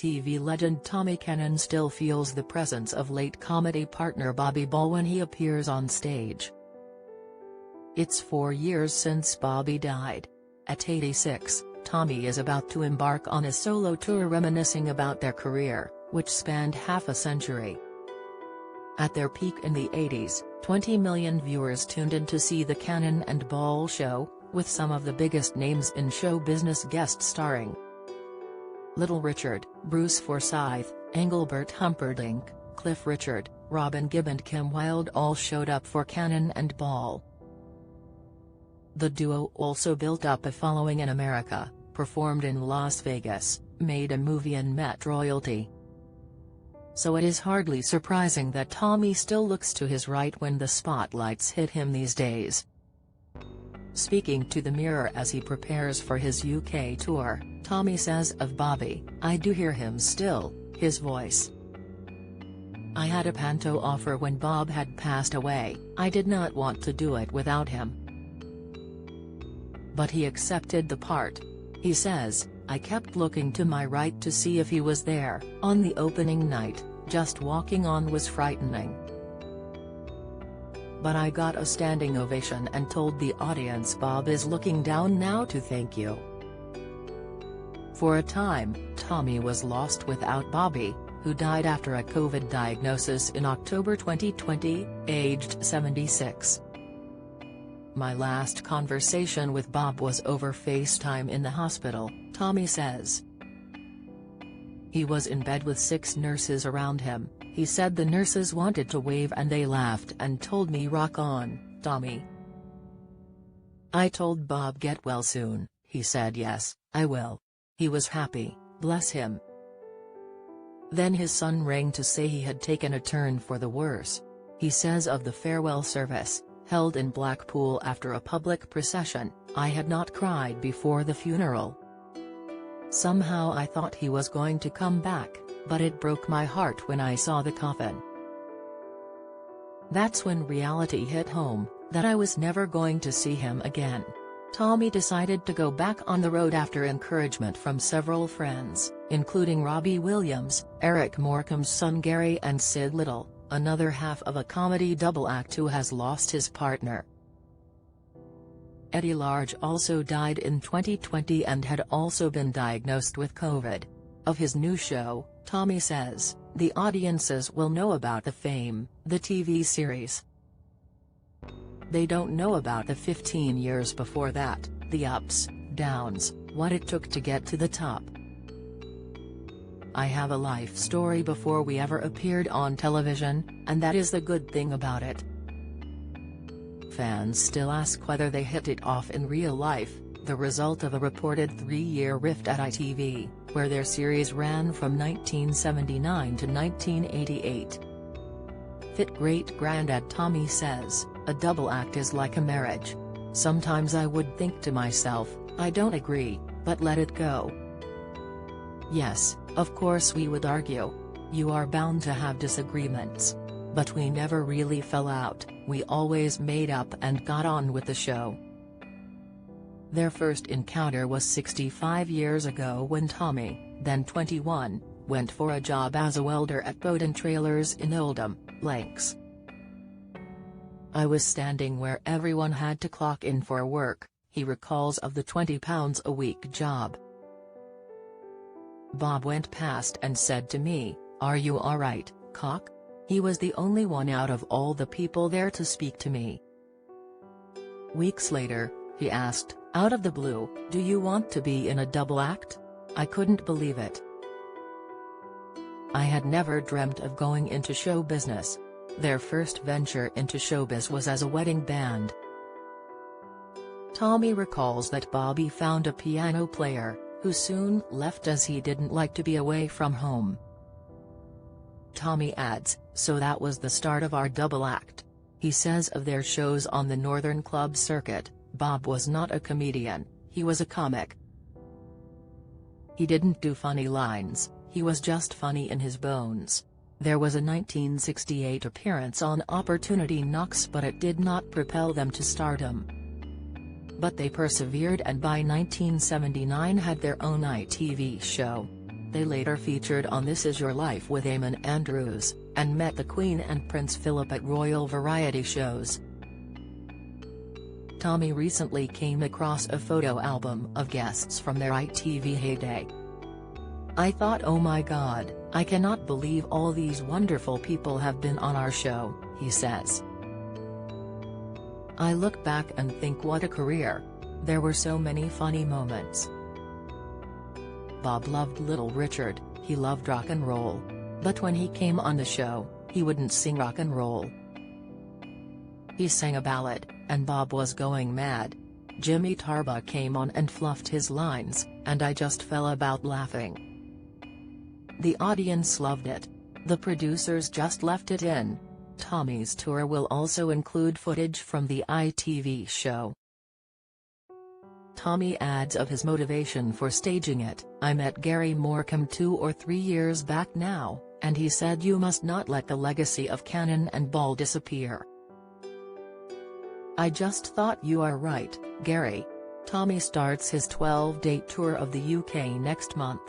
TV legend Tommy Cannon still feels the presence of late comedy partner Bobby Ball when he appears on stage. It's 4 years since Bobby died. At 86, Tommy is about to embark on a solo tour reminiscing about their career, which spanned half a century. At their peak in the 80s, 20 million viewers tuned in to see the Cannon and Ball show, with some of the biggest names in show business guest starring. Little Richard, Bruce Forsyth, Engelbert Humperdinck, Cliff Richard, Robin Gibb and Kim Wilde all showed up for Cannon and Ball. The duo also built up a following in America, performed in Las Vegas, made a movie and met royalty. So it is hardly surprising that Tommy still looks to his right when the spotlights hit him these days. Speaking to the Mirror as he prepares for his UK tour, Tommy says of Bobby, "I do hear him still, his voice. I had a panto offer when Bob had passed away. I did not want to do it without him. But he accepted the part." He says, "I kept looking to my right to see if he was there. On the opening night, just walking on was frightening. But I got a standing ovation and told the audience Bob is looking down now to thank you." For a time, Tommy was lost without Bobby, who died after a COVID diagnosis in October 2020, aged 76. "My last conversation with Bob was over FaceTime in the hospital," Tommy says. "He was in bed with 6 nurses around him. He said the nurses wanted to wave and they laughed and told me rock on, Tommy. I told Bob get well soon. He said yes, I will. He was happy, bless him." Then his son rang to say he had taken a turn for the worse. He says of the farewell service, held in Blackpool after a public procession, "I had not cried before the funeral. Somehow I thought he was going to come back, but it broke my heart when I saw the coffin. That's when reality hit home, that I was never going to see him again." Tommy decided to go back on the road after encouragement from several friends, including Robbie Williams, Eric Morecambe's son Gary and Sid Little, another half of a comedy double act who has lost his partner. Eddie Large also died in 2020 and had also been diagnosed with COVID. Of his new show, Tommy says, "The audiences will know about The Fame, the TV series. They don't know about the 15 years before that, the ups, downs, what it took to get to the top. I have a life story before we ever appeared on television, and that is the good thing about it." Fans still ask whether they hit it off in real life, the result of a reported 3-year rift at ITV, where their series ran from 1979 to 1988. Fit great-granddad Tommy says, "A double act is like a marriage. Sometimes I would think to myself, I don't agree, but let it go. Yes, of course we would argue. You are bound to have disagreements. But we never really fell out, we always made up and got on with the show." Their first encounter was 65 years ago when Tommy, then 21, went for a job as a welder at Bowden Trailers in Oldham, Lancs. "I was standing where everyone had to clock in for work," he recalls of the £20 a week job. "Bob went past and said to me, 'Are you alright, cock?' He was the only one out of all the people there to speak to me. Weeks later, he asked, out of the blue, 'Do you want to be in a double act?' I couldn't believe it. I had never dreamt of going into show business." Their first venture into showbiz was as a wedding band. Tommy recalls that Bobby found a piano player, who soon left as he didn't like to be away from home. Tommy adds, "So that was the start of our double act." He says of their shows on the Northern Club circuit, Bob was not a comedian, he was a comic. He didn't do funny lines, he was just funny in his bones. There was a 1968 appearance on Opportunity Knocks, but it did not propel them to stardom. But they persevered and by 1979 had their own ITV show. They later featured on This Is Your Life with Eamon Andrews, and met the Queen and Prince Philip at royal variety shows. Tommy recently came across a photo album of guests from their ITV heyday. "I thought, oh my God, I cannot believe all these wonderful people have been on our show," he says. "I look back and think what a career. There were so many funny moments. Bob loved Little Richard, he loved rock and roll. But when he came on the show, he wouldn't sing rock and roll. He sang a ballad, and Bob was going mad. Jimmy Tarbuck came on and fluffed his lines, and I just fell about laughing. The audience loved it. The producers just left it in." Tommy's tour will also include footage from the ITV show. Tommy adds of his motivation for staging it, "I met Gary Morecambe 2 or 3 years back now, and he said you must not let the legacy of Cannonball disappear. I just thought you are right, Gary." Tommy starts his 12-date tour of the UK next month.